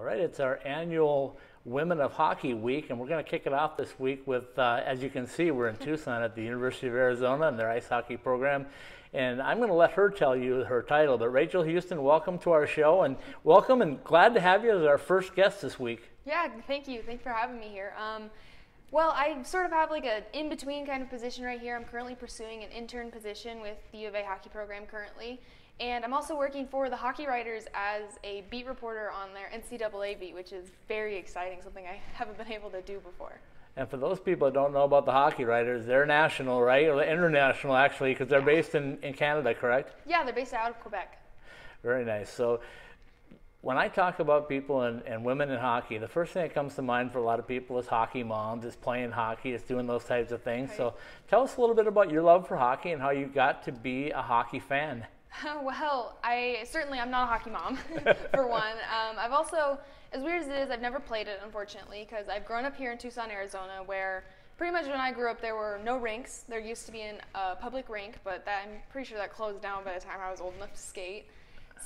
All right, it's our annual Women of Hockey week, and we're going to kick it off this week with, as you can see, we're in Tucson at the University of Arizona and their ice hockey program. And I'm going to let her tell you her title. But Rachel Huston, welcome to our show, and welcome and glad to have you as our first guest this week. Yeah, thank you. Thanks for having me here. Well, I sort of have like an in-between kind of position right here. I'm currently pursuing an intern position with the U of A hockey program currently. And I'm also working for the Hockey Writers as a beat reporter on their NCAA beat, which is very exciting, something I haven't been able to do before. And for those people that don't know about the Hockey Writers, they're national, right? Or international, actually, because they're based in Canada, correct? Yeah, they're based out of Quebec. Very nice. So when I talk about people and women in hockey, the first thing that comes to mind for a lot of people is hockey moms, is playing hockey, is doing those types of things. Right. So tell us a little bit about your love for hockey and how you got to be a hockey fan. Well, I'm not a hockey mom, for one. I've also, as weird as it is, I've never played it, unfortunately, because I've grown up here in Tucson, Arizona, where pretty much when I grew up there were no rinks. There used to be a public rink, but I'm pretty sure that closed down by the time I was old enough to skate.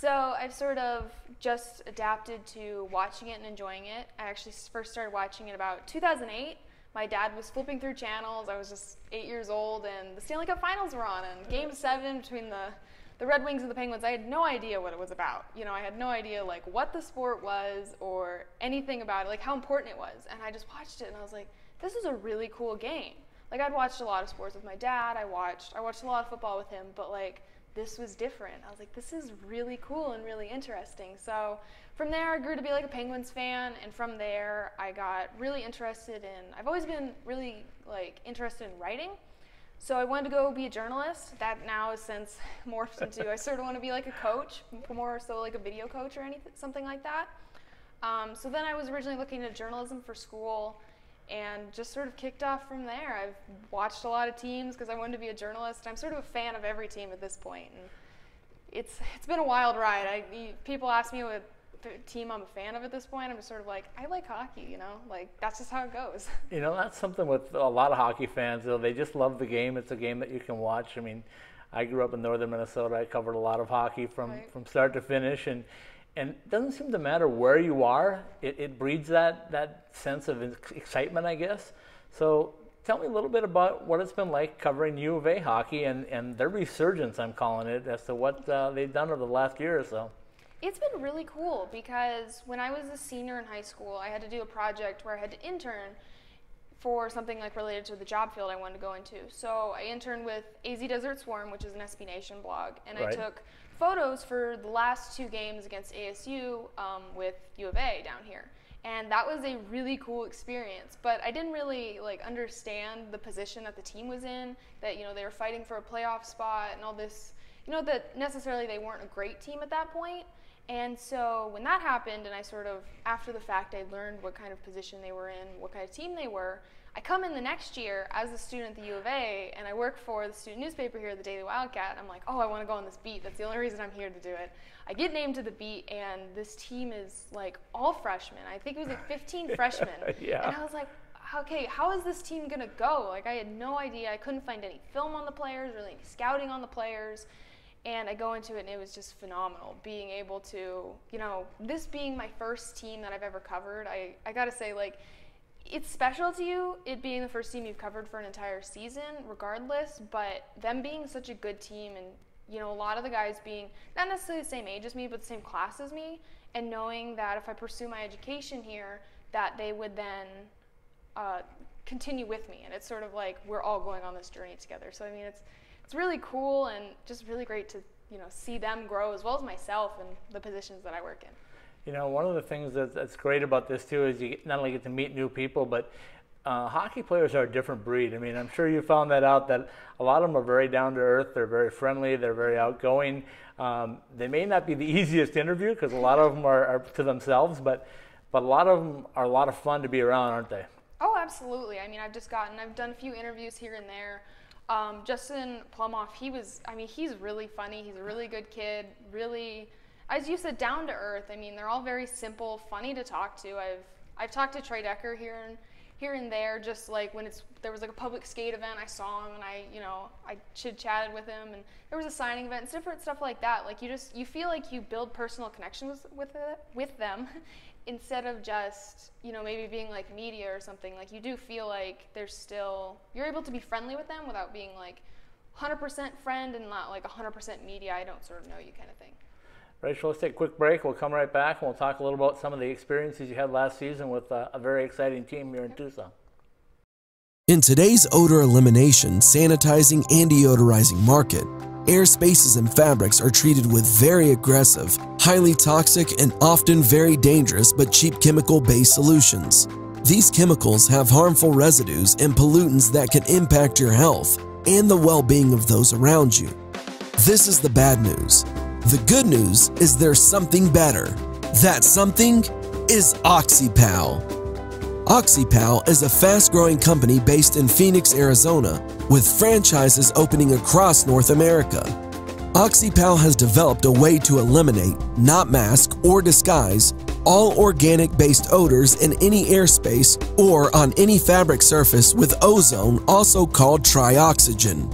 So I've sort of just adapted to watching it and enjoying it. I actually first started watching it about 2008. My dad was flipping through channels. I was just 8 years old, and the Stanley Cup Finals were on, and Game 7 between the Red Wings and the Penguins. I had no idea what it was about. You know, I had no idea like what the sport was or anything about it, like how important it was. And I just watched it and I was like, this is a really cool game. Like I'd watched a lot of sports with my dad. I watched a lot of football with him, but like this was different. I was like, this is really cool and really interesting. So from there I grew to be like a Penguins fan, and from there I got really interested I've always been really like interested in writing. So I wanted to go be a journalist. That now has since morphed into I sort of want to be like a coach, more so like a video coach or anything, something like that. So then I was originally looking at journalism for school, and just sort of kicked off from there. I've watched a lot of teams because I wanted to be a journalist. I'm sort of a fan of every team at this point, and it's been a wild ride. People ask me what team I'm a fan of at this point. I'm just sort of like, I like hockey, you know, like that's just how it goes. You know, that's something with a lot of hockey fans, though. They just love the game. It's a game that you can watch. I mean, I grew up in northern Minnesota. I covered a lot of hockey from start to finish, and it doesn't seem to matter where you are. It breeds that sense of excitement, I guess. So tell me a little bit about what it's been like covering U of A hockey and their resurgence, I'm calling it, as to what they've done over the last year or so. It's been really cool because when I was a senior in high school, I had to do a project where I had to intern for something like related to the job field I wanted to go into. So I interned with AZ Desert Swarm, which is an SB Nation blog, and I took photos for the last 2 games against ASU with U of A down here. And that was a really cool experience, but I didn't really like understand the position that the team was in, that, you know, they were fighting for a playoff spot and all this, you know, that necessarily they weren't a great team at that point. And so when that happened, and I sort of, after the fact, I learned what kind of position they were in, what kind of team they were, I come in the next year as a student at the U of A, and I work for the student newspaper here, the Daily Wildcat, and I'm like, oh, I want to go on this beat. That's the only reason I'm here to do it. I get named to the beat, and this team is like all freshmen. I think it was like 15 freshmen. Yeah. And I was like, okay, how is this team going to go? Like, I had no idea. I couldn't find any film on the players, really any scouting on the players. And I go into it, and it was just phenomenal, being able to, you know, this being my first team that I've ever covered. I got to say, like, it's special to you, it being the first team you've covered for an entire season, regardless, but them being such a good team, and, you know, a lot of the guys being not necessarily the same age as me, but the same class as me, and knowing that if I pursue my education here, that they would then continue with me. And it's sort of like we're all going on this journey together. So, I mean, it's really cool and just really great to, you know, see them grow as well as myself and the positions that I work in. You know, one of the things that's great about this too is you not only get to meet new people, but hockey players are a different breed. I mean, I'm sure you found that out, that a lot of them are very down to earth. They're very friendly. They're very outgoing. They may not be the easiest to interview because a lot of them are to themselves, but a lot of them are a lot of fun to be around, aren't they? Oh, absolutely. I mean, I've done a few interviews here and there. Justin Plumoff, he's really funny. He's a really good kid, really, as you said, down to earth. I mean, they're all very simple, funny to talk to. I've talked to Troy Decker here here and there, just like when there was like a public skate event, I saw him and I chit-chatted with him, and there was a signing event, different stuff like that. Like you feel like you build personal connections with them instead of just, maybe being like media or something. Like you do feel like you're able to be friendly with them without being like 100% friend and not like 100% media, I don't sort of know you kind of thing. Rachel, let's take a quick break. We'll come right back and we'll talk a little about some of the experiences you had last season with a very exciting team here in Tucson. In today's odor elimination, sanitizing, and deodorizing market, air spaces and fabrics are treated with very aggressive, highly toxic, and often very dangerous but cheap chemical-based solutions. These chemicals have harmful residues and pollutants that can impact your health and the well-being of those around you. This is the bad news. The good news is there's something better. That something is OxyPal. OxyPal is a fast-growing company based in Phoenix, Arizona, with franchises opening across North America. OxyPal has developed a way to eliminate, not mask or disguise, all organic-based odors in any airspace or on any fabric surface with ozone, also called trioxygen.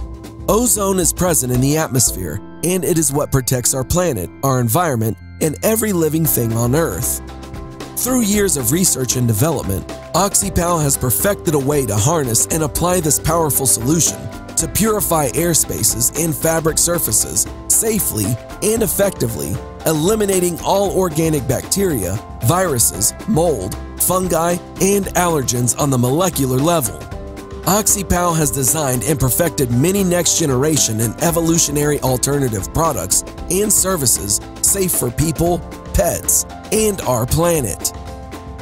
Ozone is present in the atmosphere, and it is what protects our planet, our environment, and every living thing on Earth. Through years of research and development, OxyPal has perfected a way to harness and apply this powerful solution to purify air spaces and fabric surfaces safely and effectively, eliminating all organic bacteria, viruses, mold, fungi, and allergens on the molecular level. OxyPal has designed and perfected many next-generation and evolutionary alternative products and services safe for people, pets, and our planet.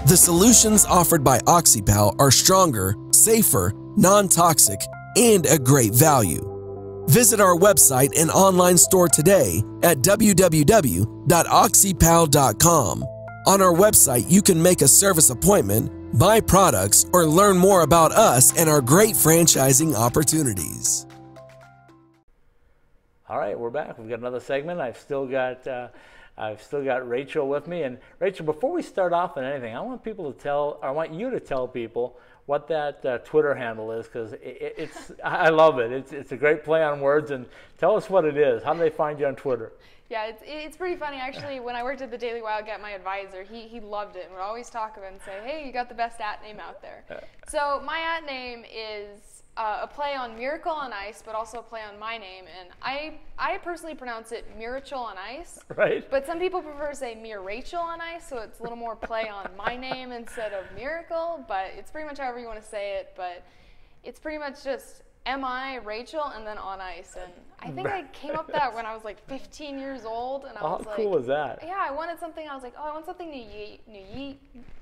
The solutions offered by OxyPal are stronger, safer, non-toxic, and a great value. Visit our website and online store today at www.oxypal.com. On our website, you can make a service appointment, buy products, or learn more about us and our great franchising opportunities. All right, we're back. We've got another segment. I've still got Rachel with me. And Rachel, before we start off on anything, I want you to tell people what that Twitter handle is, because I love it. It's a great play on words. And tell us what it is. How do they find you on Twitter? Yeah, it's pretty funny. Actually, when I worked at the Daily Wildcat, my advisor, he loved it and would always talk about it and say, hey, you got the best at name out there. So my at name is a play on Miracle on Ice, but also a play on my name. And I personally pronounce it Miracle on Ice. Right. But some people prefer to say Rachel on Ice, so it's a little more play on my name instead of Miracle. But it's pretty much however you want to say it. But it's pretty much just M-I, Rachel, and then on ice. And I think I came up with that when I was like 15 years old. And I was how cool is that? Yeah, I wanted something. I was like, I want something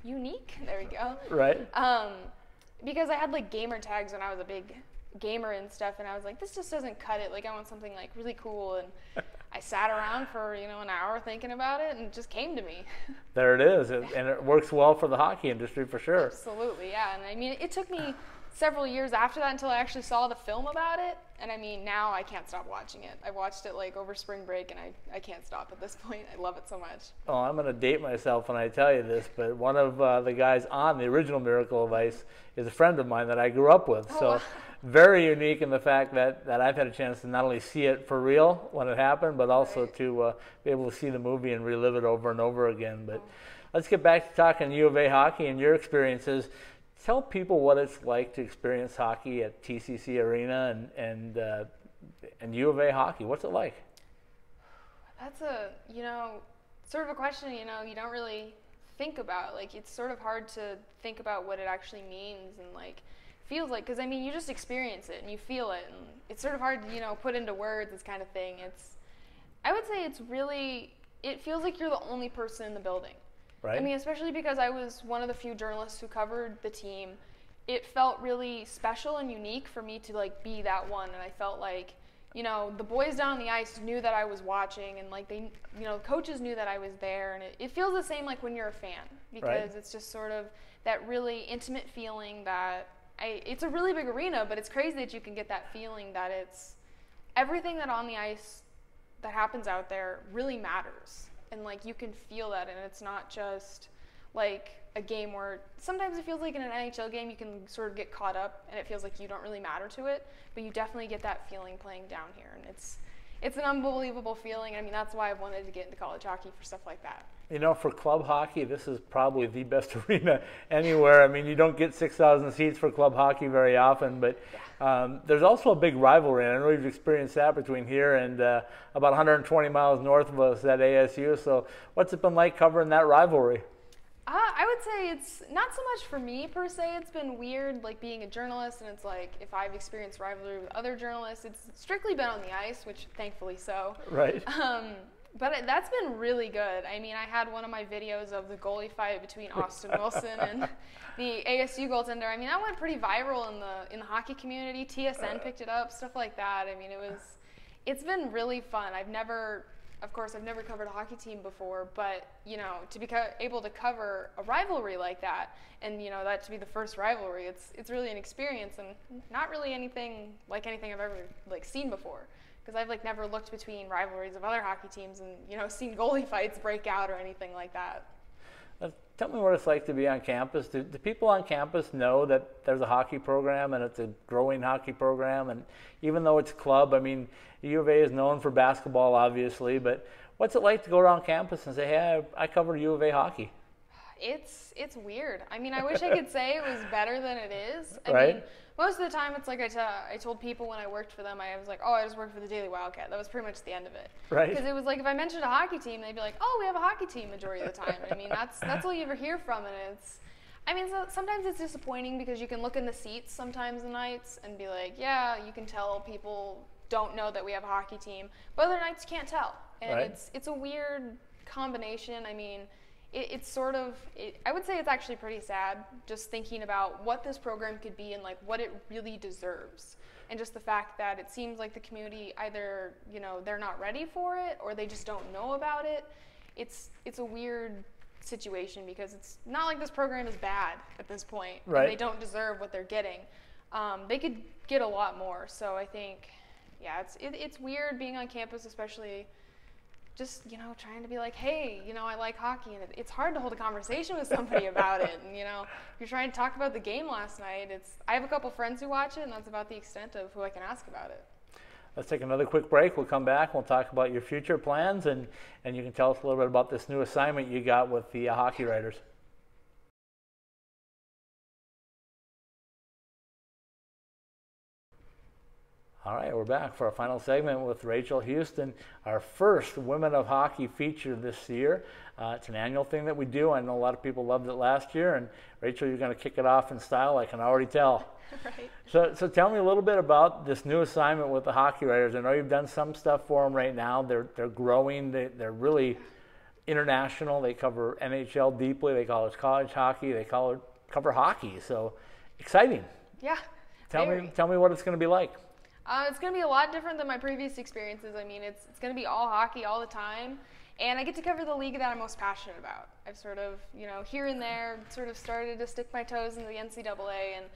unique. There we go. Right. Because I had like gamer tags when I was a big gamer and stuff, and I was like, this just doesn't cut it. Like, I want something like really cool. And I sat around for an hour thinking about it, and it just came to me. There it is, and it works well for the hockey industry for sure. Absolutely, yeah. And I mean, it took me several years after that until I actually saw the film about it. And I mean, now I can't stop watching it. I watched it like over spring break, and I can't stop at this point. I love it so much. Oh, I'm going to date myself when I tell you this, but one of the guys on the original Miracle of Ice is a friend of mine that I grew up with. Oh, so wow. Very unique in the fact that I've had a chance to not only see it for real when it happened, but also to be able to see the movie and relive it over and over again. But let's get back to talking U of A hockey and your experiences. Tell people what it's like to experience hockey at TCC Arena and U of A hockey. What's it like? That's a, sort of a question, you don't really think about. Like, it's sort of hard to think about what it actually means and, like, feels like. Because, I mean, you just experience it and you feel it. And it's sort of hard to, put into words, this kind of thing. I would say it feels like you're the only person in the building. Right. I mean, especially because I was one of the few journalists who covered the team. It felt really special and unique for me to, like, be that one. And I felt like, the boys down on the ice knew that I was watching, and, like, they, coaches knew that I was there. And it feels the same like when you're a fan, because it's just sort of that really intimate feeling that it's a really big arena, but it's crazy that you can get that feeling that it's everything that on the ice that happens out there really matters. And, like, you can feel that, and it's not just like a game where sometimes it feels like in an NHL game you can sort of get caught up and it feels like you don't really matter to it, but you definitely get that feeling playing down here, and it's an unbelievable feeling. I mean, that's why I've wanted to get into college hockey, for stuff like that. You know, for club hockey, this is probably the best arena anywhere. I mean, you don't get 6,000 seats for club hockey very often, but there's also a big rivalry, and I know you've experienced that between here and about 120 miles north of us at ASU. So what's it been like covering that rivalry? I would say it's not so much for me per se. It's been weird, like being a journalist, and it's like if I've experienced rivalry with other journalists, it's strictly been on the ice, which thankfully so. Right. But that's been really good. I mean, I had one of my videos of the goalie fight between Austin Wilson and the ASU goaltender. I mean, that went pretty viral in the hockey community. TSN picked it up, stuff like that. I mean, it's been really fun. Of course, I've never covered a hockey team before, but, you know, to be able to cover a rivalry like that, and, you know, that to be the first rivalry, it's really an experience, and not really anything like anything I've ever, like, seen before. Because I've, like, never looked between rivalries of other hockey teams and, you know, seen goalie fights break out or anything like that. Tell me what it's like to be on campus. Do people on campus know that there's a hockey program and it's a growing hockey program? And even though it's club, I mean, U of A is known for basketball, obviously, but what's it like to go around campus and say, hey, I cover U of A hockey? It's weird. I mean, I wish I could say it was better than it is. I mean, most of the time, it's like I told people when I worked for them, I was like, oh, I just worked for the Daily Wildcat. That was pretty much the end of it. Right. Because it was like if I mentioned a hockey team, they'd be like, oh, we have a hockey team majority of the time. And I mean, that's all you ever hear from it. So sometimes it's disappointing because you can look in the seats sometimes the nights and be like, yeah, you can tell people don't know that we have a hockey team. But other nights you can't tell. And it's a weird combination. I mean, it's sort of, I would say it's actually pretty sad just thinking about what this program could be and like what it really deserves. And just the fact that it seems like the community either, you know, they're not ready for it or they just don't know about it. It's a weird situation because it's not like this program is bad at this point. Right. And they don't deserve what they're getting. They could get a lot more. So I think, yeah, it's weird being on campus, especially just, you know, trying to be like, hey, you know, I like hockey, and it's hard to hold a conversation with somebody about it. And, you know, if you're trying to talk about the game last night, I have a couple friends who watch it, and that's about the extent of who I can ask about it. Let's take another quick break. We'll come back. We'll talk about your future plans, and you can tell us a little bit about this new assignment you got with the Hockey Writers. All right, we're back for our final segment with Rachel Huston, our first Women of Hockey feature this year. It's an annual thing that we do. I know a lot of people loved it last year, and Rachel, you're going to kick it off in style, I can already tell. Right. So tell me a little bit about this new assignment with the Hockey Writers. I know you've done some stuff for them right now. They're growing. They're really international. They cover NHL deeply. They cover college hockey. They cover hockey. So exciting. Yeah. Tell me what it's going to be like. It's going to be a lot different than my previous experiences. I mean, it's going to be all hockey all the time, and I get to cover the league that I'm most passionate about. I've sort of, you know, here and there sort of started to stick my toes into the NCAA, and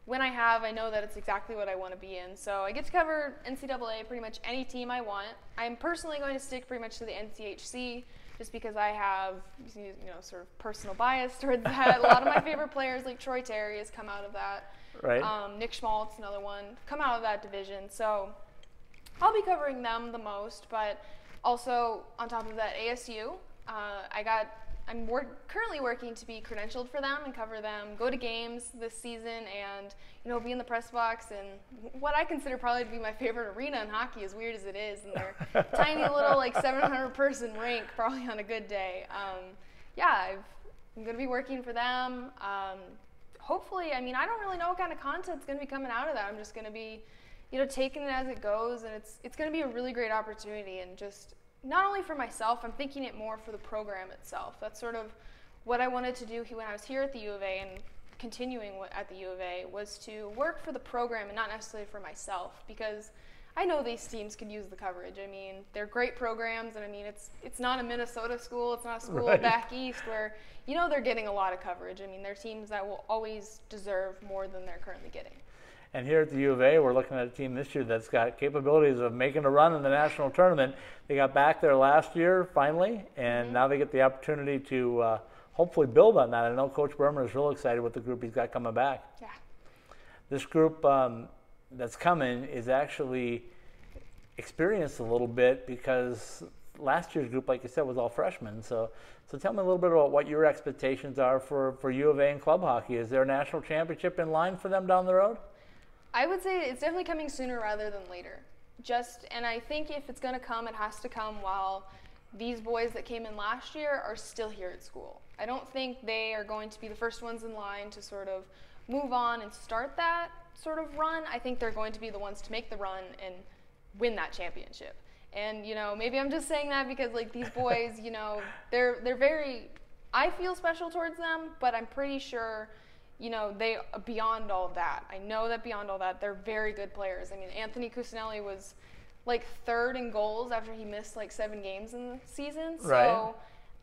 when I have, I know that it's exactly what I want to be in. So I get to cover NCAA pretty much any team I want. I'm personally going to stick pretty much to the NCHC just because I have, you know, sort of personal bias towards that. A lot of my favorite players, like Troy Terry, has come out of that. Right. Nick Schmaltz, another one, come out of that division. So I'll be covering them the most, but also on top of that, ASU. I'm currently working to be credentialed for them and cover them, go to games this season, and, you know, be in the press box and what I consider probably to be my favorite arena in hockey, as weird as it is, and their tiny little like 700-person rink, probably on a good day. I'm going to be working for them. Hopefully, I mean, I don't really know what kind of content's going to be coming out of that. I'm just going to be, you know, taking it as it goes, and it's going to be a really great opportunity, and just not only for myself, I'm thinking it more for the program itself. That's sort of what I wanted to do when I was here at the U of A and continuing at the U of A, was to work for the program and not necessarily for myself, because I know these teams could use the coverage. I mean, they're great programs, and I mean, it's not a Minnesota school, it's not a school back east where, you know, they're getting a lot of coverage. I mean, they're teams that will always deserve more than they're currently getting. And here at the U of A, we're looking at a team this year that's got capabilities of making a run in the national tournament. They got back there last year, finally, and now they get the opportunity to hopefully build on that. I know Coach Berman is real excited with the group he's got coming back. Yeah. This group that's coming is actually experienced a little bit because last year's group, like you said, was all freshmen. So tell me a little bit about what your expectations are for U of A and club hockey. Is there a national championship in line for them down the road? I would say it's definitely coming sooner rather than later. And I think if it's going to come, it has to come while these boys that came in last year are still here at school. I don't think they are going to be the first ones in line to sort of move on and start that sort of run. I think they're going to be the ones to make the run and win that championship. And, you know, maybe I'm just saying that because, like, these boys, you know, they're very, I feel special towards them, but I'm pretty sure, you know, they, beyond all that, I know that beyond all that, they're very good players. I mean, Anthony Cusinelli was, like, third in goals after he missed, like, 7 games in the season. So, right.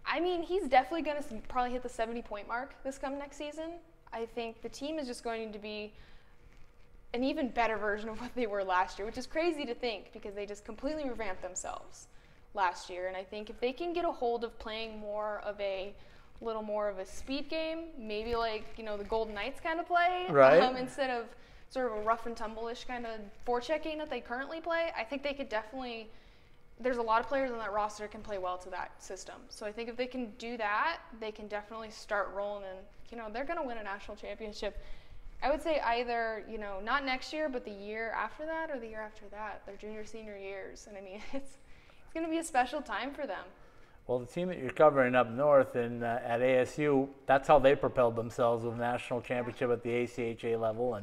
I mean, he's definitely going to probably hit the 70-point mark next season. I think the team is just going to be an even better version of what they were last year, which is crazy to think because they just completely revamped themselves last year. And I think if they can get a hold of playing little more of a speed game, maybe like, you know, the Golden Knights kind of play, right. Instead of sort of a rough and tumble-ish kind of forechecking that they currently play, I think they could definitely, there's a lot of players on that roster that can play well to that system. So I think if they can do that, they can definitely start rolling and, you know, they're going to win a national championship. I would say either, you know, not next year, but the year after that or the year after that, their junior, senior years. And I mean, it's going to be a special time for them. Well, the team that you're covering up north at ASU, that's how they propelled themselves with a national championship at the ACHA level,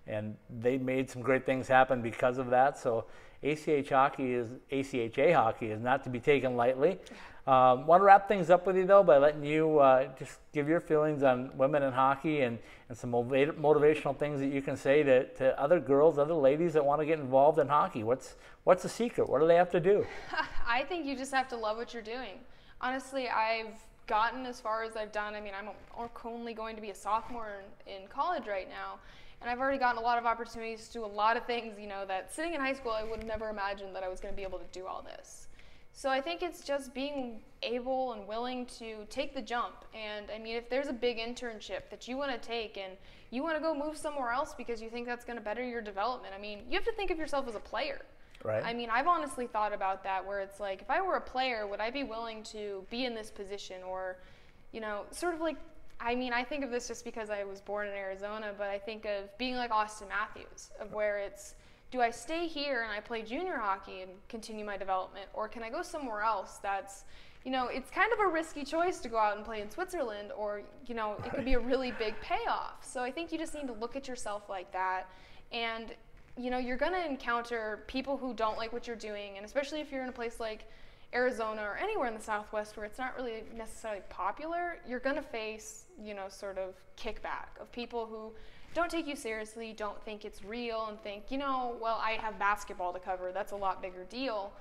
and they made some great things happen because of that. So ACHA hockey is not to be taken lightly. Want to wrap things up with you, though, by letting you just give your feelings on women in hockey and some motivational things that you can say to other girls, other ladies that want to get involved in hockey. What's the secret? What do they have to do? I think you just have to love what you're doing. Honestly, I've gotten as far as I've done. I mean, I'm only going to be a sophomore in college right now, and I've already gotten a lot of opportunities to do a lot of things, you know, that sitting in high school I would have never imagined that I was going to be able to do all this. So I think it's just being able and willing to take the jump. And I mean, if there's a big internship that you want to take and you want to go move somewhere else because you think that's going to better your development, I mean, you have to think of yourself as a player. Right. I mean, I've honestly thought about that where it's like, if I were a player, would I be willing to be in this position? Or, you know, sort of like, I mean, I think of this just because I was born in Arizona, but I think of being like Austin Matthews, of where it's, do I stay here and I play junior hockey and continue my development, or can I go somewhere else that's, you know, it's kind of a risky choice to go out and play in Switzerland, or, you know, it could be a really big payoff. So I think you just need to look at yourself like that. And, you know, you're going to encounter people who don't like what you're doing, and especially if you're in a place like Arizona or anywhere in the Southwest where it's not really necessarily popular, you're going to face, you know, sort of kickback of people who don't take you seriously, don't think it's real, and think, you know, well, I have basketball to cover, that's a lot bigger deal.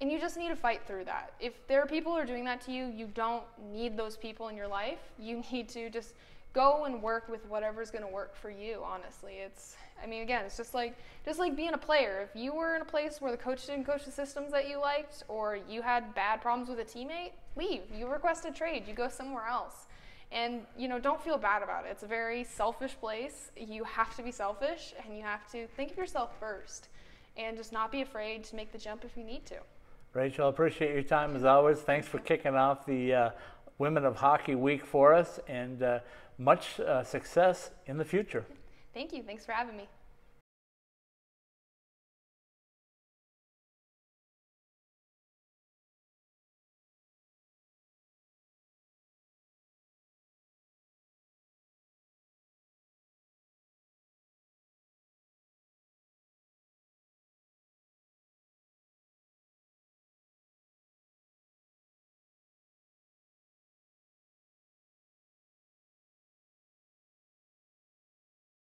And you just need to fight through that. If there are people who are doing that to you, you don't need those people in your life. You need to just go and work with whatever's going to work for you, honestly. I mean, again, it's just like being a player. If you were in a place where the coach didn't coach the systems that you liked, or you had bad problems with a teammate, leave. You request a trade. You go somewhere else. And, you know, don't feel bad about it. It's a very selfish place. You have to be selfish, and you have to think of yourself first, and just not be afraid to make the jump if you need to. Rachel, I appreciate your time as always. Thanks for kicking off the Women of Hockey Week for us, and much success in the future. Thank you. Thanks for having me.